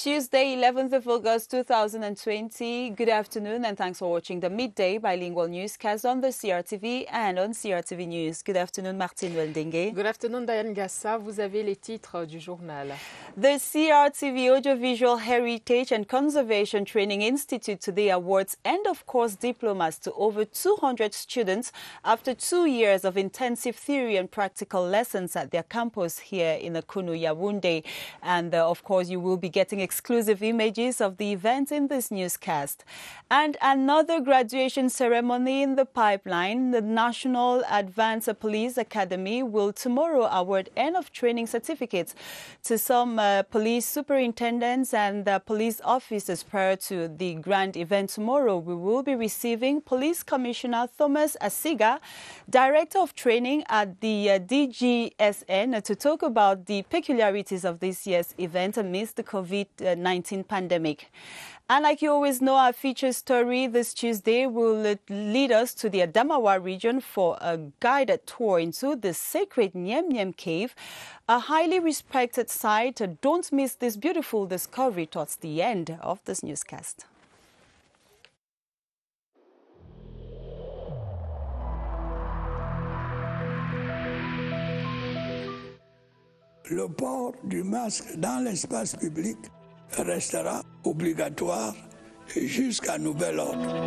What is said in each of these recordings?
Tuesday, 11th of August 2020. Good afternoon and thanks for watching the Midday Bilingual Newscast on the CRTV and on CRTV News. Good afternoon, Martine Weldengue. Good afternoon, Diane Gassa. Vous avez les titres du journal. The CRTV Audiovisual Heritage and Conservation Training Institute today awards end-of-course diplomas to over 200 students after 2 years of intensive theory and practical lessons at their campus here in Kunu, Yaoundé. And of course, you will be getting exclusive images of the event in this newscast. And another graduation ceremony in the pipeline. The National Advanced Police Academy will tomorrow award end-of-training certificates to some police superintendents and police officers. Prior to the grand event tomorrow, we will be receiving Police Commissioner Thomas Asiga, Director of Training at the DGSN, to talk about the peculiarities of this year's event amidst the COVID-19 pandemic. And like you always know, our feature story this Tuesday will lead us to the Adamawa region for a guided tour into the sacred Nyem Nyem Cave, a highly respected site. Don't miss this beautiful discovery towards the end of this newscast. Le port du masque dans l'espace public restera obligatoire jusqu'à nouvel ordre.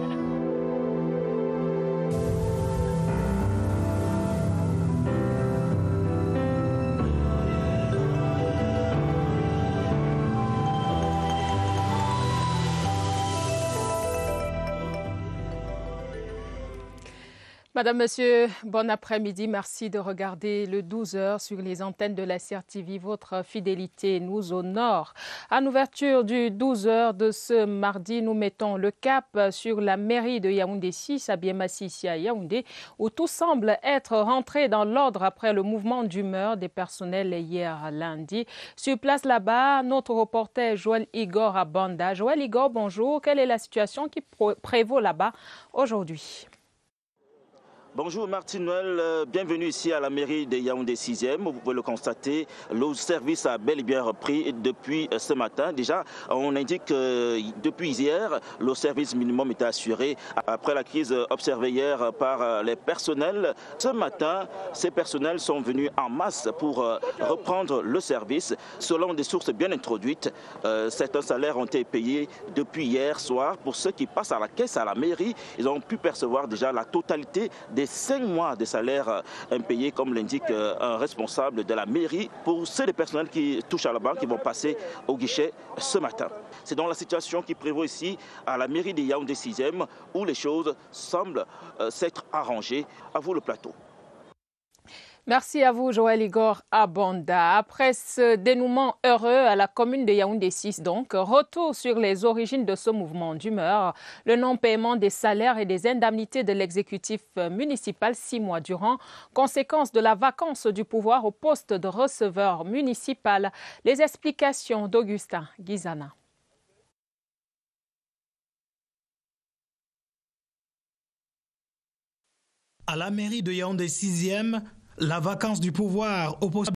Madame, Monsieur, bon après-midi. Merci de regarder le 12h sur les antennes de la CRTV. Votre fidélité nous honore. À l'ouverture du 12h de ce mardi, nous mettons le cap sur la mairie de Yaoundé 6 à Biémassi à Yaoundé, où tout semble être rentré dans l'ordre après le mouvement d'humeur des personnels hier lundi. Sur place là-bas, notre reporter Joël Igor à Banda. Joël Igor, bonjour. Quelle est la situation qui prévaut là-bas aujourd'hui? Bonjour Martine Noël, bienvenue ici à la mairie de Yaoundé 6e. Vous pouvez le constater, le service a bel et bien repris depuis ce matin. Déjà, on indique que depuis hier, le service minimum était assuré après la crise observée hier par les personnels. Ce matin, ces personnels sont venus en masse pour reprendre le service. Selon des sources bien introduites, certains salaires ont été payés depuis hier soir. Pour ceux qui passent à la caisse à la mairie, ils ont pu percevoir déjà la totalité des 5 mois de salaire impayés, comme l'indique un responsable de la mairie, pour ceux des personnels qui touchent à la banque, qui vont passer au guichet ce matin. C'est donc la situation qui prévaut ici à la mairie de Yaoundé 6e, où les choses semblent s'être arrangées. À vous le plateau. Merci à vous, Joël Igor Abonda. Après ce dénouement heureux à la commune de Yaoundé 6, donc, retour sur les origines de ce mouvement d'humeur, le non-paiement des salaires et des indemnités de l'exécutif municipal 6 mois durant, conséquence de la vacance du pouvoir au poste de receveur municipal. Les explications d'Augustin Guizana. À la mairie de Yaoundé 6e, la vacance du pouvoir au poste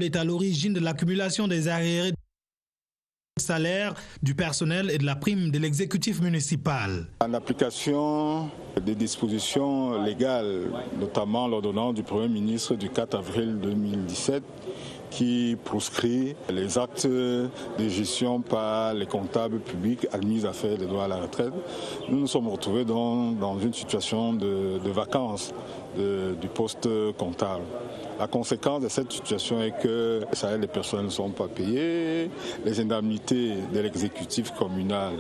est à l'origine de l'accumulation des arriérés de salaire du personnel et de la prime de l'exécutif municipal. En application des dispositions légales, notamment l'ordonnance du Premier ministre du 4 avril 2017, qui proscrit les actes de gestion par les comptables publics admis à faire des droits à la retraite, nous nous sommes retrouvés dans une situation de vacance du poste comptable. La conséquence de cette situation est que les salaires des personnes ne sont pas payés, les indemnités de l'exécutif communal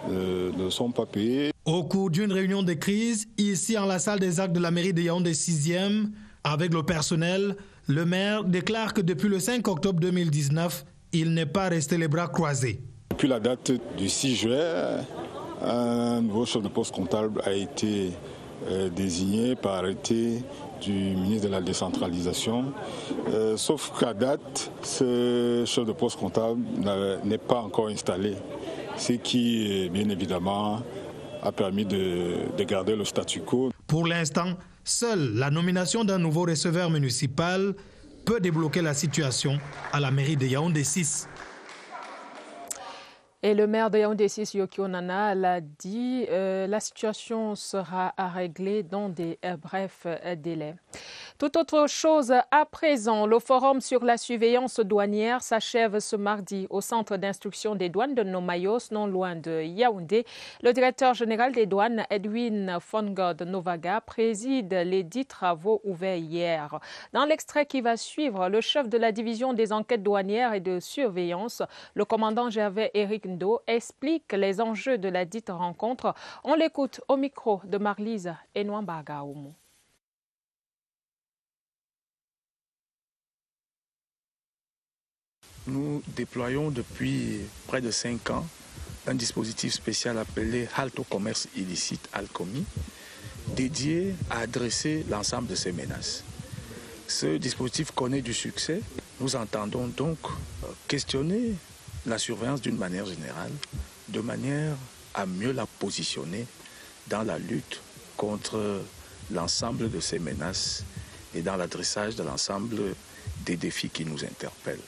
ne sont pas payées. Au cours d'une réunion de crise, ici en la salle des actes de la mairie de Yaoundé 6e, avec le personnel, le maire déclare que depuis le 5 octobre 2019, il n'est pas resté les bras croisés. Depuis la date du 6 juin, un nouveau chef de poste comptable a été désigné par arrêté du ministre de la décentralisation. Sauf qu'à date, ce chef de poste comptable n'est pas encore installé. Ce qui, bien évidemment, a permis de garder le statu quo. Pour l'instant, seule la nomination d'un nouveau receveur municipal peut débloquer la situation à la mairie de Yaoundé 6. Et le maire de Yaoundé 6, Yokio Nana, l'a dit, la situation sera à régler dans des brefs délais. Tout autre chose à présent, le forum sur la surveillance douanière s'achève ce mardi au centre d'instruction des douanes de Nomayos, non loin de Yaoundé. Le directeur général des douanes, Edwin Fongod Novaga, préside les 10 travaux ouverts hier. Dans l'extrait qui va suivre, le chef de la division des enquêtes douanières et de surveillance, le commandant Gervais Eric Ndo, explique les enjeux de la dite rencontre. On l'écoute au micro de Marlise Enouambaga Oumou. Nous déployons depuis près de 5 ans un dispositif spécial appelé Halte au commerce illicite, Alcomi, dédié à adresser l'ensemble de ces menaces. Ce dispositif connaît du succès. Nous entendons donc questionner la surveillance d'une manière générale, de manière à mieux la positionner dans la lutte contre l'ensemble de ces menaces et dans l'adressage de l'ensemble des défis qui nous interpellent.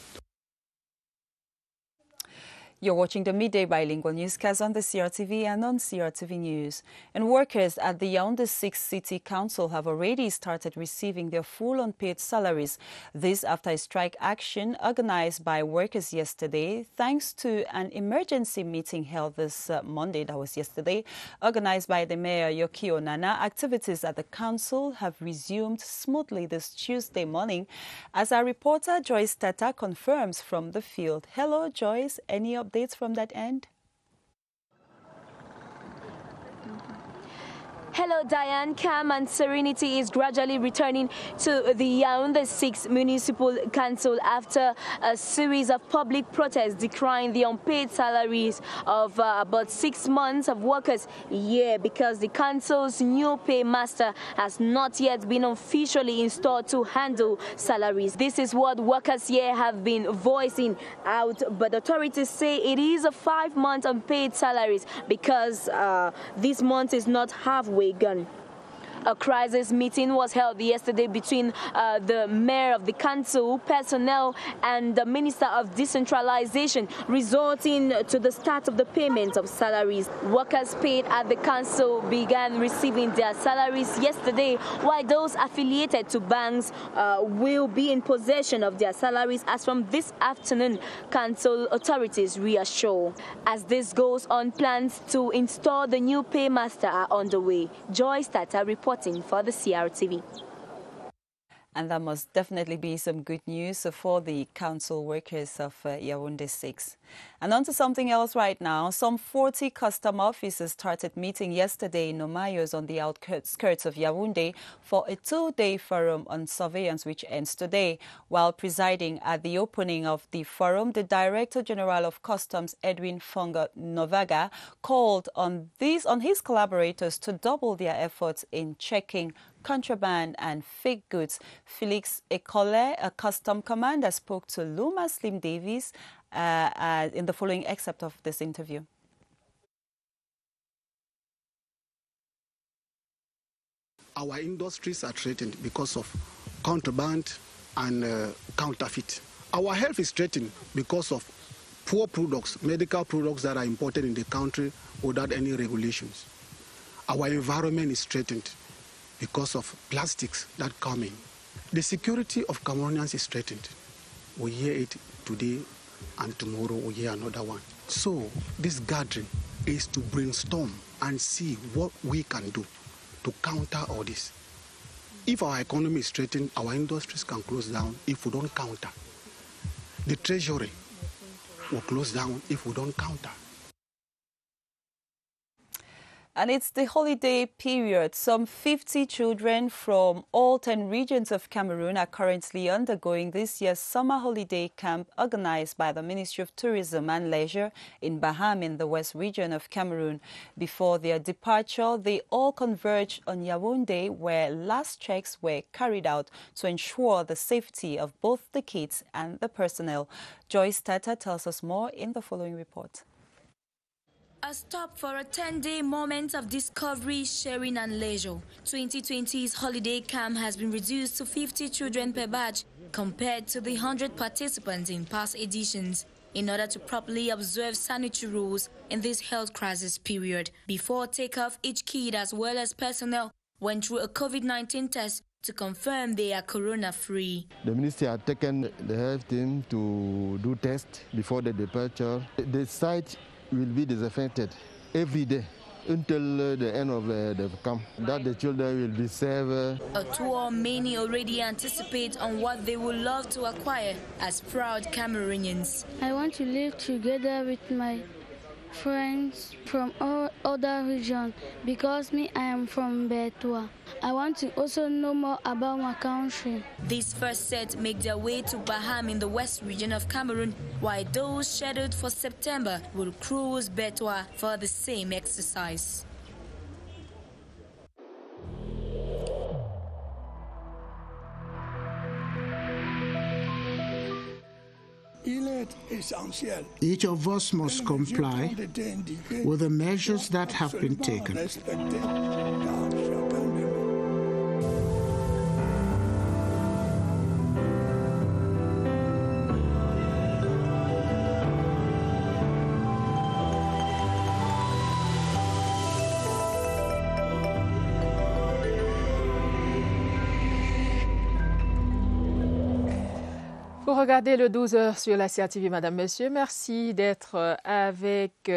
You're watching the Midday Bilingual Newscast on the CRTV and on CRTV News. And workers at the Yaoundé 6 City Council have already started receiving their full unpaid salaries. This after a strike action organized by workers yesterday, thanks to an emergency meeting held this Monday, that was yesterday, organized by the Mayor Yokio Nana. Activities at the council have resumed smoothly this Tuesday morning, as our reporter Joyce Tata confirms from the field. Hello, Joyce. Any updates from that end? Hello, Diane. Calm and serenity is gradually returning to the Yaoundé 6 Municipal Council after a series of public protests decrying the unpaid salaries of about 6 months of workers here because the council's new paymaster has not yet been officially installed to handle salaries. This is what workers here have been voicing out, but authorities say it is a 5-month unpaid salaries because this month is not halfway gone. A crisis meeting was held yesterday between the mayor of the council, personnel, and the minister of decentralization, resulting to the start of the payment of salaries. Workers paid at the council began receiving their salaries yesterday, while those affiliated to banks will be in possession of their salaries as from this afternoon, council authorities reassure. As this goes on, plans to install the new paymaster are underway. Joyce Tata reporting for the CRTV. And that must definitely be some good news for the council workers of Yaoundé 6. And on to something else right now. Some 40 custom officers started meeting yesterday in Nomayos on the outskirts of Yaoundé for a 2-day forum on surveillance which ends today. While presiding at the opening of the forum, the Director General of Customs, Edwin Fongod Novaga, called on his collaborators to double their efforts in checking contraband and fake goods. Felix Ekole, a custom commander, spoke to Luma Slim Davies in the following excerpt of this interview. Our industries are threatened because of contraband and counterfeit. Our health is threatened because of poor products, medical products that are imported in the country without any regulations. Our environment is threatened because of plastics that come in. The security of Cameroonians is threatened. We hear it today and tomorrow we hear another one. So this gathering is to brainstorm and see what we can do to counter all this. If our economy is threatened, our industries can close down if we don't counter. The treasury will close down if we don't counter. And it's the holiday period. Some 50 children from all 10 regions of Cameroon are currently undergoing this year's summer holiday camp organized by the Ministry of Tourism and Leisure in Baham in the West region of Cameroon. Before their departure, they all converged on Yaoundé, where last checks were carried out to ensure the safety of both the kids and the personnel. Joyce Tata tells us more in the following report. A stop for a 10-day moment of discovery, sharing and leisure. 2020's holiday camp has been reduced to 50 children per batch compared to the 100 participants in past editions. in order to properly observe sanitary rules in this health crisis period. Before takeoff, each kid as well as personnel went through a COVID-19 test to confirm they are corona-free. The ministry had taken the health team to do tests before the departure. The site will be disinfected every day until the end of the camp, that the children will be safe. A tour many already anticipate on what they would love to acquire as proud Cameroonians. I want to live together with my friends from all other regions because I am from Betua. I want to also know more about my country. This first set make their way to Baham in the west region of Cameroon, while those scheduled for September will cruise Betua for the same exercise. Each of us must comply with the measures that have been taken. Vous regardez le 12h sur la CRTV, Madame, Monsieur. Merci d'être avec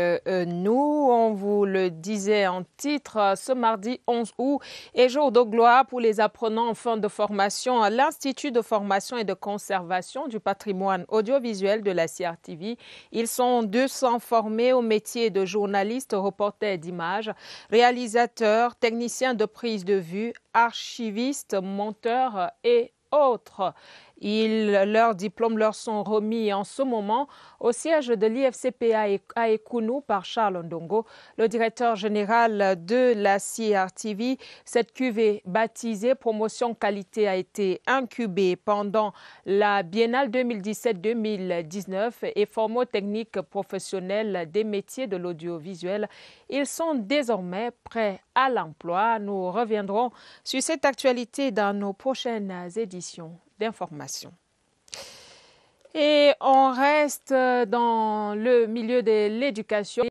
nous. On vous le disait en titre, ce mardi 11 août est jour de gloire pour les apprenants en fin de formation à l'Institut de formation et de conservation du patrimoine audiovisuel de la CRTV. Ils sont 200 formés au métier de journaliste, reporter d'images, réalisateurs, techniciens de prise de vue, archivistes, monteurs et autres. Leurs diplômes leur sont remis en ce moment au siège de l'IFCPA à Ekounou par Charles Ndongo, le directeur général de la CRTV. Cette cuvée baptisée Promotion Qualité a été incubée pendant la Biennale 2017-2019 et formée aux techniques professionnelles des métiers de l'audiovisuel. Ils sont désormais prêts à l'emploi. Nous reviendrons sur cette actualité dans nos prochaines éditions d'information. Et on reste dans le milieu de l'éducation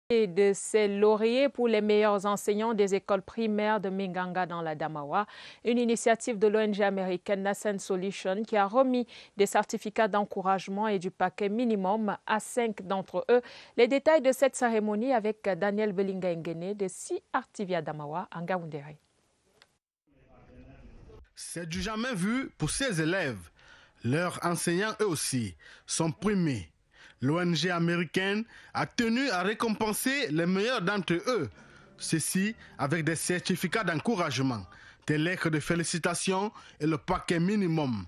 et de ces lauréats pour les meilleurs enseignants des écoles primaires de Minganga dans la Damawa, une initiative de l'ONG américaine Nascent Solutions qui a remis des certificats d'encouragement et du paquet minimum à 5 d'entre eux. Les détails de cette cérémonie avec Daniel Belinga Ngene de CRTV à Damawa en Gaoundéré. C'est du jamais vu pour ces élèves. Leurs enseignants, eux aussi, sont primés. L'ONG américaine a tenu à récompenser les meilleurs d'entre eux. Ceci avec des certificats d'encouragement, des lettres de félicitations et le paquet minimum.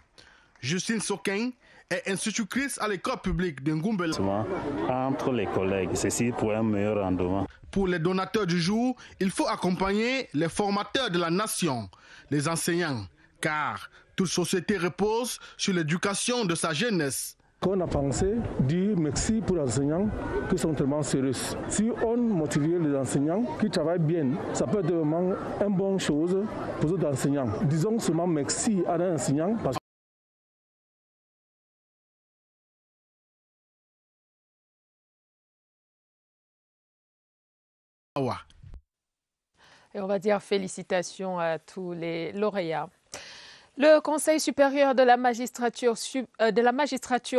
Justine Soken est institutrice à l'école publique de Ngoumbela. Entre les collègues, ceci pour un meilleur rendement. Pour les donateurs du jour, il faut accompagner les formateurs de la nation, les enseignants, car toute société repose sur l'éducation de sa jeunesse. On a pensé dire merci pour les enseignants qui sont tellement sérieux. Si on motive les enseignants qui travaillent bien, ça peut être vraiment une bonne chose pour les enseignants. Disons seulement merci à les enseignants parce que et on va dire félicitations à tous les lauréats. Le Conseil supérieur de la magistrature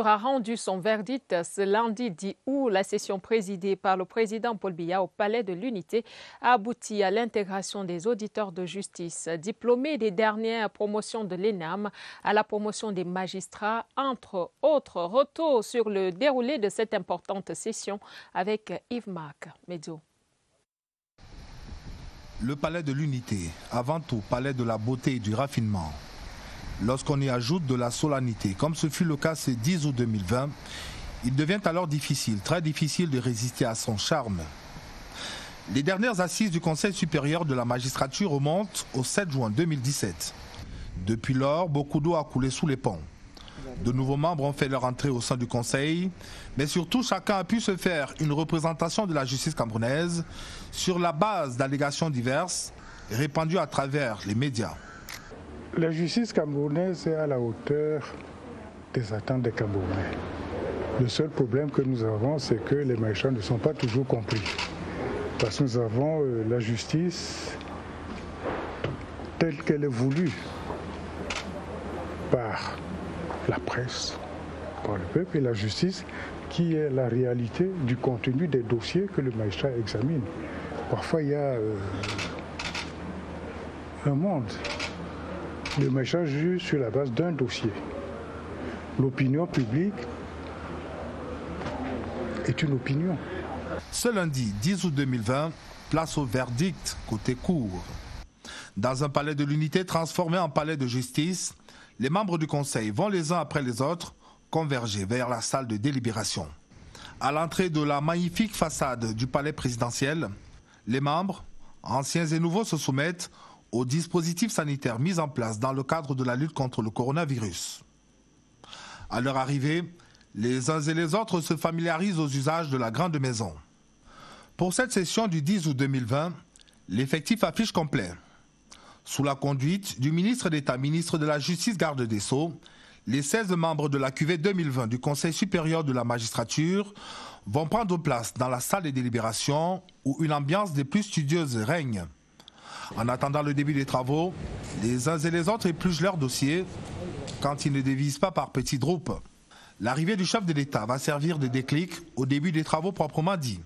a rendu son verdict ce lundi 10 août. La session présidée par le président Paul Biya au Palais de l'Unité a abouti à l'intégration des auditeurs de justice diplômés des dernières promotions de l'ENAM à la promotion des magistrats, entre autres. Retour sur le déroulé de cette importante session avec Yves-Marc Medzo. Le Palais de l'Unité, avant tout Palais de la beauté et du raffinement. Lorsqu'on y ajoute de la solennité, comme ce fut le cas ce 10 août 2020, il devient alors difficile, très difficile de résister à son charme. Les dernières assises du Conseil supérieur de la magistrature remontent au 7 juin 2017. Depuis lors, beaucoup d'eau a coulé sous les ponts. De nouveaux membres ont fait leur entrée au sein du Conseil, mais surtout chacun a pu se faire une représentation de la justice camerounaise sur la base d'allégations diverses répandues à travers les médias. La justice camerounaise est à la hauteur des attentes des Camerounais. Le seul problème que nous avons, c'est que les magistrats ne sont pas toujours compris. Parce que nous avons la justice telle qu'elle est voulue par la presse, par le peuple, et la justice qui est la réalité du contenu des dossiers que le magistrat examine. Parfois, il y a un monde. Le magistrat juge sur la base d'un dossier. L'opinion publique est une opinion. Ce lundi 10 août 2020, place au verdict côté cour. Dans un palais de l'unité transformé en palais de justice, les membres du conseil vont les uns après les autres converger vers la salle de délibération. À l'entrée de la magnifique façade du palais présidentiel, les membres, anciens et nouveaux, se soumettent aux dispositifs sanitaires mis en place dans le cadre de la lutte contre le coronavirus. À leur arrivée, les uns et les autres se familiarisent aux usages de la grande maison. Pour cette session du 10 août 2020, l'effectif affiche complet. Sous la conduite du ministre d'État, ministre de la Justice, garde des Sceaux, les 16 membres de la cuvée 2020 du Conseil supérieur de la magistrature vont prendre place dans la salle des délibérations où une ambiance des plus studieuses règne. En attendant le début des travaux, les uns et les autres épluchent leurs dossiers quand ils ne dévisent pas par petits groupes. L'arrivée du chef de l'État va servir de déclic au début des travaux proprement dits.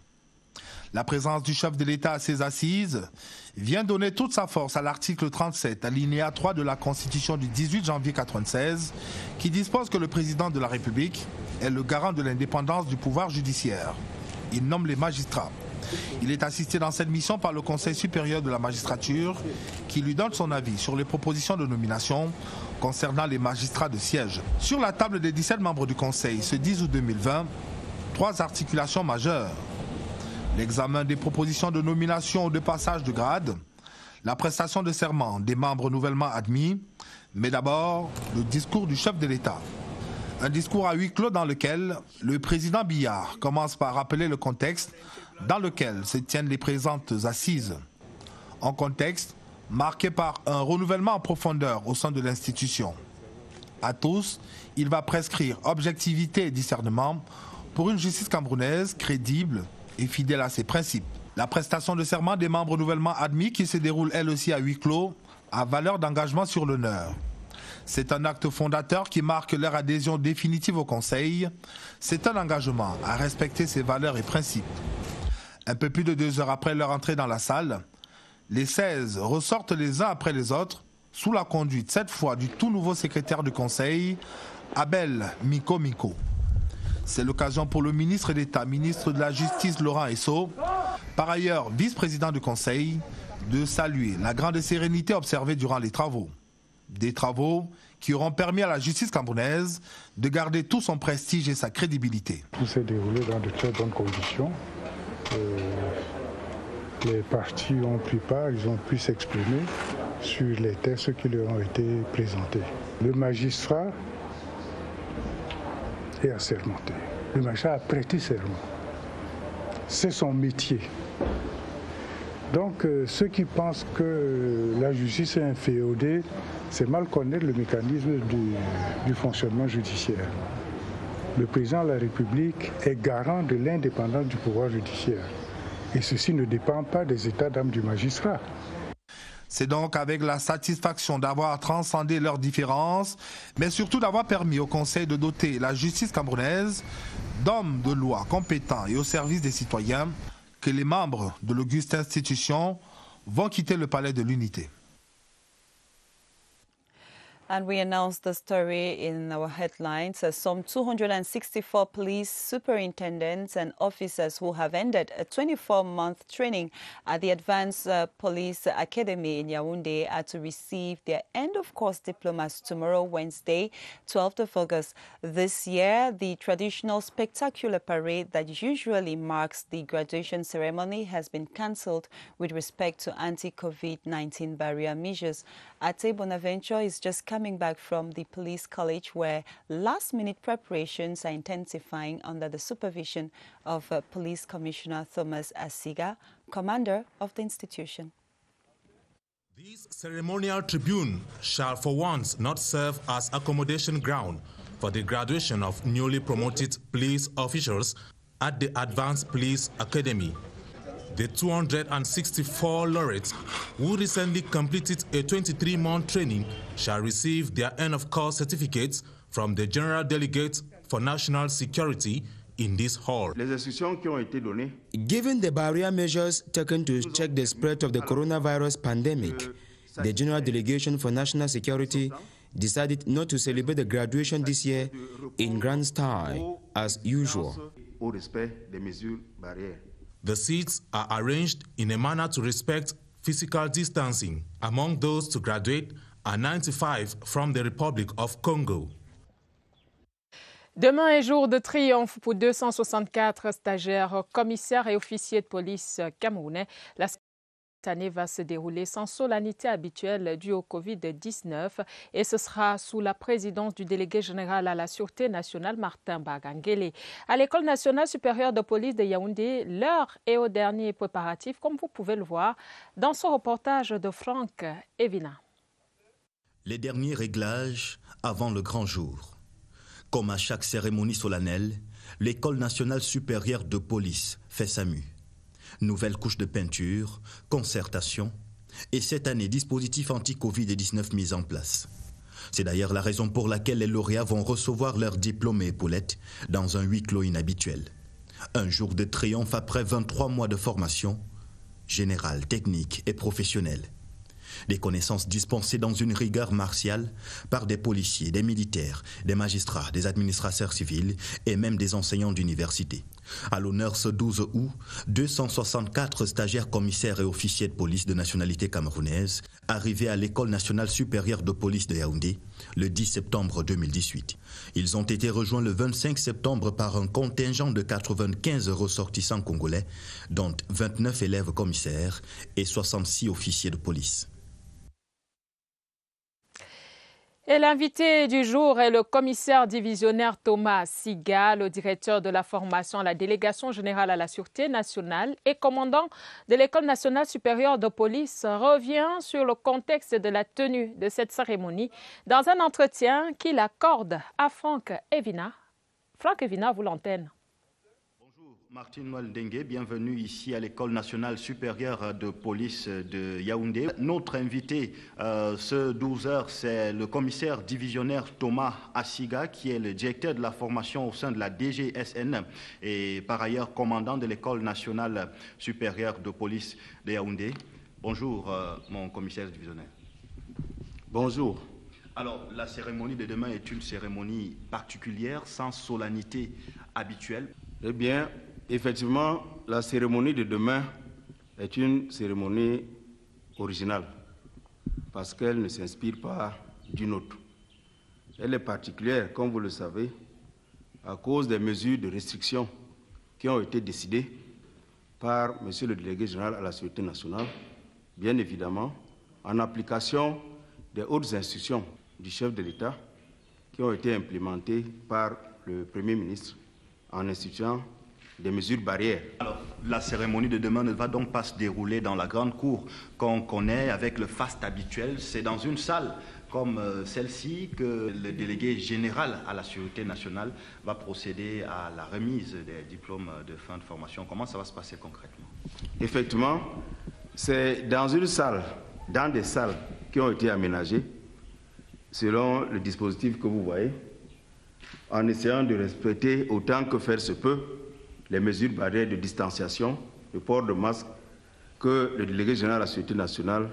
La présence du chef de l'État à ses assises vient donner toute sa force à l'article 37, alinéa 3 de la Constitution du 18 janvier 1996, qui dispose que le président de la République est le garant de l'indépendance du pouvoir judiciaire. Il nomme les magistrats. Il est assisté dans cette mission par le Conseil supérieur de la magistrature qui lui donne son avis sur les propositions de nomination concernant les magistrats de siège. Sur la table des 17 membres du Conseil, ce 10 août 2020, 3 articulations majeures. L'examen des propositions de nomination ou de passage de grade, la prestation de serment des membres nouvellement admis, mais d'abord le discours du chef de l'État. Un discours à huis clos dans lequel le président Biya commence par rappeler le contexte dans lequel se tiennent les présentes assises. Un contexte marqué par un renouvellement en profondeur au sein de l'institution. À tous, il va prescrire objectivité et discernement pour une justice camerounaise crédible et fidèle à ses principes. La prestation de serment des membres nouvellement admis qui se déroule elle aussi à huis clos a valeur d'engagement sur l'honneur. C'est un acte fondateur qui marque leur adhésion définitive au Conseil. C'est un engagement à respecter ses valeurs et principes. Un peu plus de 2 heures après leur entrée dans la salle, les 16 ressortent les uns après les autres sous la conduite cette fois du tout nouveau secrétaire du Conseil, Abel Miko Miko. C'est l'occasion pour le ministre d'État, ministre de la Justice Laurent Esso, par ailleurs vice-président du Conseil, de saluer la grande sérénité observée durant les travaux. Des travaux qui auront permis à la justice camerounaise de garder tout son prestige et sa crédibilité. Tout s'est déroulé dans de très bonnes conditions. Les partis ont pris part, ils ont pu s'exprimer sur les textes qui leur ont été présentés. Le magistrat est assermenté. Le magistrat a prêté serment. C'est son métier. Donc ceux qui pensent que la justice est inféodée, c'est mal connaître le mécanisme du fonctionnement judiciaire. Le président de la République est garant de l'indépendance du pouvoir judiciaire. Et ceci ne dépend pas des états d'âme du magistrat. C'est donc avec la satisfaction d'avoir transcendé leurs différences, mais surtout d'avoir permis au Conseil de doter la justice camerounaise d'hommes de loi compétents et au service des citoyens que les membres de l'auguste institution vont quitter le palais de l'Unité. And we announced the story in our headlines. Some 264 police superintendents and officers who have ended a 24-month training at the Advanced Police Academy in Yaoundé are to receive their end-of-course diplomas tomorrow, Wednesday, 12th of August. This year, the traditional spectacular parade that usually marks the graduation ceremony has been cancelled with respect to anti-COVID-19 barrier measures. Ate Bonaventure is just coming back from the police college where last-minute preparations are intensifying under the supervision of Police Commissioner Thomas Asiga, commander of the institution. This ceremonial tribune shall for once not serve as accommodation ground for the graduation of newly promoted police officers at the Advanced Police Academy. The 264 laureates who recently completed a 23-month training shall receive their end-of-course certificates from the General Delegate for National Security in this hall. Given the barrier measures taken to check the spread of the coronavirus pandemic, the General Delegation for National Security decided not to celebrate the graduation this year in grand style as usual. The seats are arranged in a manner to respect physical distancing. Among those to graduate are 95 from the Republic of Congo. Demain est jour de triomphe pour 264 stagiaires, commissaires et officiers de police camerounais. Cette année va se dérouler sans solennité habituelle due au Covid-19 et ce sera sous la présidence du délégué général à la Sûreté nationale, Martin Bagangele. À l'École nationale supérieure de police de Yaoundé, l'heure est au dernier préparatif, comme vous pouvez le voir dans ce reportage de Franck Evina. Les derniers réglages avant le grand jour. Comme à chaque cérémonie solennelle, l'École nationale supérieure de police fait sa mue. Nouvelle couche de peinture, concertation et cette année, dispositif anti-Covid-19 mis en place. C'est d'ailleurs la raison pour laquelle les lauréats vont recevoir leur diplôme et épaulettes dans un huis clos inhabituel. Un jour de triomphe après 23 mois de formation, générale, technique et professionnelle. Des connaissances dispensées dans une rigueur martiale par des policiers, des militaires, des magistrats, des administrateurs civils et même des enseignants d'université. À l'honneur ce 12 août, 264 stagiaires, commissaires et officiers de police de nationalité camerounaise arrivés à l'École nationale supérieure de police de Yaoundé le 10 septembre 2018. Ils ont été rejoints le 25 septembre par un contingent de 95 ressortissants congolais, dont 29 élèves commissaires et 66 officiers de police. Et l'invité du jour est le commissaire divisionnaire Thomas Siga, le directeur de la formation à la délégation générale à la Sûreté nationale et commandant de l'École nationale supérieure de police, revient sur le contexte de la tenue de cette cérémonie dans un entretien qu'il accorde à Franck Evina. Franck Evina, vous l'antenne. Martin Noël Dengue, bienvenue ici à l'École nationale supérieure de police de Yaoundé. Notre invité ce 12h, c'est le commissaire divisionnaire Thomas Siga, qui est le directeur de la formation au sein de la DGSN et par ailleurs commandant de l'École nationale supérieure de police de Yaoundé. Bonjour, mon commissaire divisionnaire. Bonjour. Alors, la cérémonie de demain est une cérémonie particulière, sans solennité habituelle. Eh bien, effectivement, la cérémonie de demain est une cérémonie originale parce qu'elle ne s'inspire pas d'une autre. Elle est particulière, comme vous le savez, à cause des mesures de restriction qui ont été décidées par M. le délégué général à la Sûreté nationale, bien évidemment, en application des hautes instructions du chef de l'État qui ont été implémentées par le Premier ministre en instituant des mesures barrières. Alors, la cérémonie de demain ne va donc pas se dérouler dans la grande cour qu'on connaît avec le faste habituel. C'est dans une salle comme celle-ci que le délégué général à la Sûreté nationale va procéder à la remise des diplômes de fin de formation. Comment ça va se passer concrètement? Effectivement, c'est dans une salle, dans des salles qui ont été aménagées selon le dispositif que vous voyez, en essayant de respecter autant que faire se peut les mesures barrières de distanciation, le port de masque, que le délégué général à la Sûreté nationale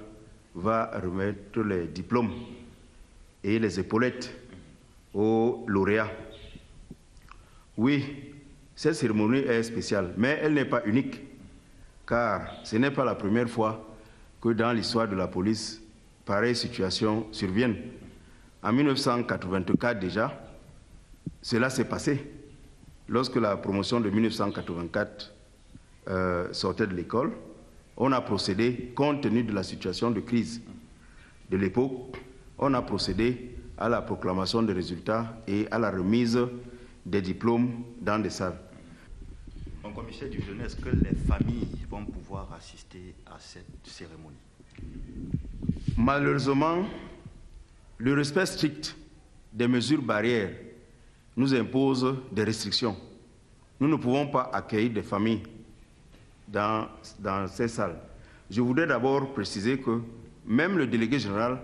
va remettre les diplômes et les épaulettes aux lauréats. Oui, cette cérémonie est spéciale, mais elle n'est pas unique, car ce n'est pas la première fois que dans l'histoire de la police, pareille situation survienne. En 1984 déjà, cela s'est passé. Lorsque la promotion de 1984 sortait de l'école, on a procédé, compte tenu de la situation de crise de l'époque, on a procédé à la proclamation des résultats et à la remise des diplômes dans des salles. Mon commissaire du jeunesse, est-ce que les familles vont pouvoir assister à cette cérémonie? Malheureusement, le respect strict des mesures barrières nous impose des restrictions. Nous ne pouvons pas accueillir des familles dans ces salles. Je voudrais d'abord préciser que même le délégué général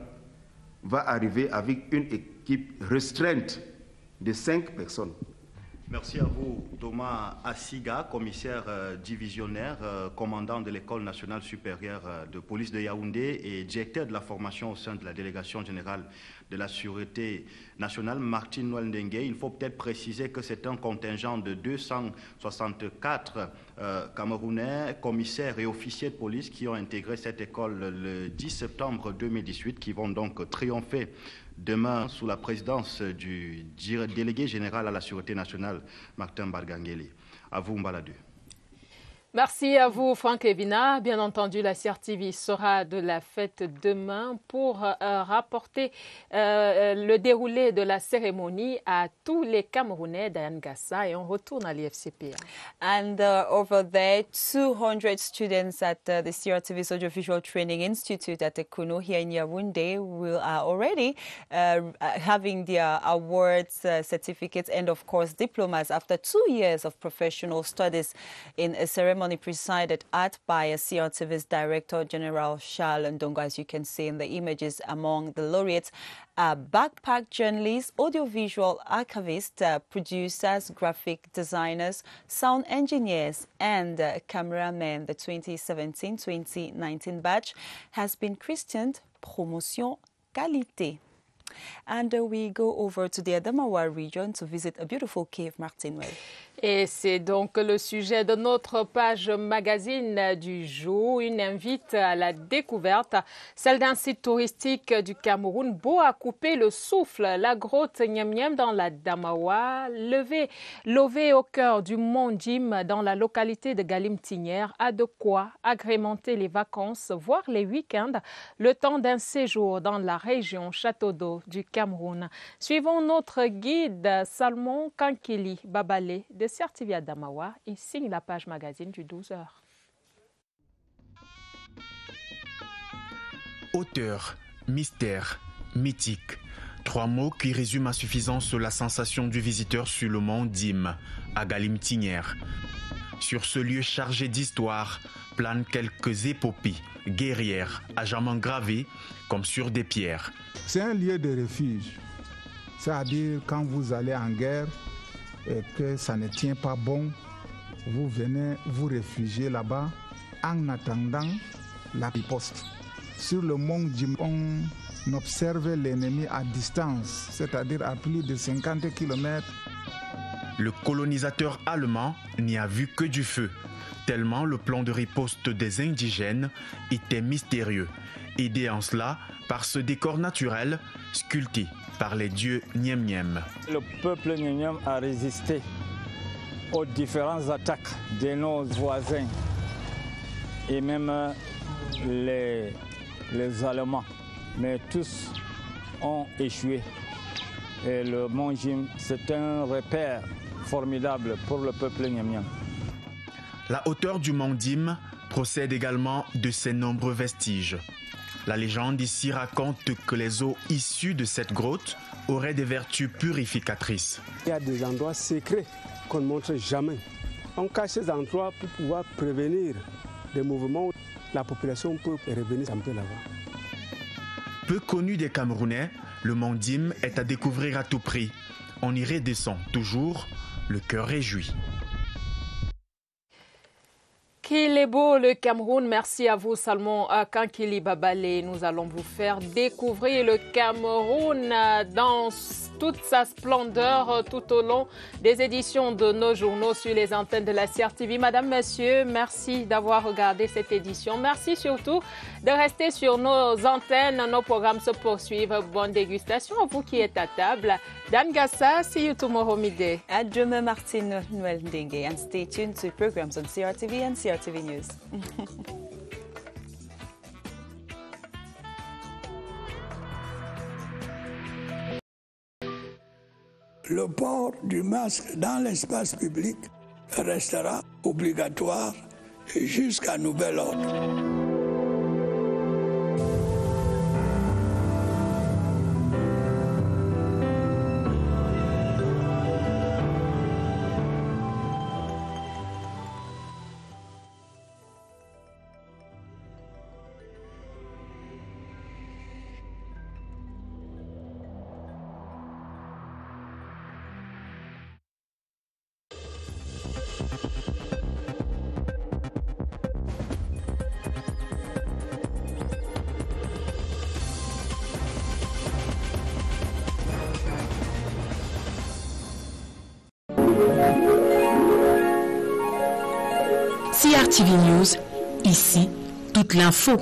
va arriver avec une équipe restreinte de 5 personnes. Merci à vous, Thomas Assiga, commissaire divisionnaire, commandant de l'École nationale supérieure de police de Yaoundé et directeur de la formation au sein de la délégation générale de la Sûreté nationale, Martin Noël Ndengue. Il faut peut-être préciser que c'est un contingent de 264 Camerounais, commissaires et officiers de police qui ont intégré cette école le 10 septembre 2018, qui vont donc triompher demain sous la présidence du délégué général à la Sûreté nationale, Martin Bargangeli. À vous, Mbaladou. Merci à vous, Franck Evina. Bien entendu, la CRTV sera de la fête demain pour rapporter le déroulé de la cérémonie à tous les Camerounais d'Ayangassa et on retourne à l'IFCP. And over there, 200 students at the CRTV's Audiovisual Training Institute at Ekuno here in Yaoundé are already having their awards, certificates and, of course, diplomas after 2 years of professional studies in a ceremony presided at by CRTV's Director General Charles Ndongo. As you can see in the images, among the laureates are backpack journalists, audiovisual archivists, producers, graphic designers, sound engineers, and cameramen. The 2017-2019 batch has been christened Promotion Qualité. And we go over to the Adamawa region to visit a beautiful cave, Martin Well. Et c'est donc le sujet de notre page magazine du jour. Une invite à la découverte, celle d'un site touristique du Cameroun beau à couper le souffle. La grotte Niam Niam dans la Damawa, levée au cœur du mont Dim dans la localité de Galimtinière, a de quoi agrémenter les vacances, voire les week-ends, le temps d'un séjour dans la région Château d'Eau du Cameroun. Suivons notre guide Salmon Kankili Babale de CRTV Adamawa et signe la page magazine du 12h. Auteur, mystère, mythique. 3 mots qui résument à suffisance la sensation du visiteur sur le mont Dim, à Galimtinière. Sur ce lieu chargé d'histoire planent quelques épopées guerrières, ageamment gravées comme sur des pierres. C'est un lieu de refuge. C'est-à-dire quand vous allez en guerre et que ça ne tient pas bon, vous venez vous réfugier là-bas en attendant la riposte. Sur le mont Dim, on observe l'ennemi à distance, c'est-à-dire à plus de 50 km. Le colonisateur allemand n'y a vu que du feu, tellement le plan de riposte des indigènes était mystérieux, aidé en cela par ce décor naturel sculpté par les dieux Niam Niam. Le peuple Niam Niam a résisté aux différentes attaques de nos voisins et même les Allemands, mais tous ont échoué. Et le mont Dim, c'est un repère formidable pour le peuple Niam Niam. La hauteur du mont Dim procède également de ses nombreux vestiges. La légende ici raconte que les eaux issues de cette grotte auraient des vertus purificatrices. Il y a des endroits secrets qu'on ne montre jamais. On cache ces endroits pour pouvoir prévenir des mouvements où la population peut revenir un peu là-bas. Peu connu des Camerounais, le mont Dim est à découvrir à tout prix. On y redescend toujours, le cœur réjoui. Qu'il est beau le Cameroun. Merci à vous Salmon Kankili Babale. Nous allons vous faire découvrir le Cameroun dans toute sa splendeur tout au long des éditions de nos journaux sur les antennes de la CRTV. Madame, Monsieur, merci d'avoir regardé cette édition. Merci surtout de rester sur nos antennes. Nos programmes se poursuivent. Bonne dégustation à vous qui êtes à table. Dan Gassa, see you tomorrow midday. À demain, Martin Noël Ndengue. And stay tuned to programs on CRTV and CRTV News. Le port du masque dans l'espace public restera obligatoire jusqu'à nouvel ordre. CRTV News, ici, toute l'info.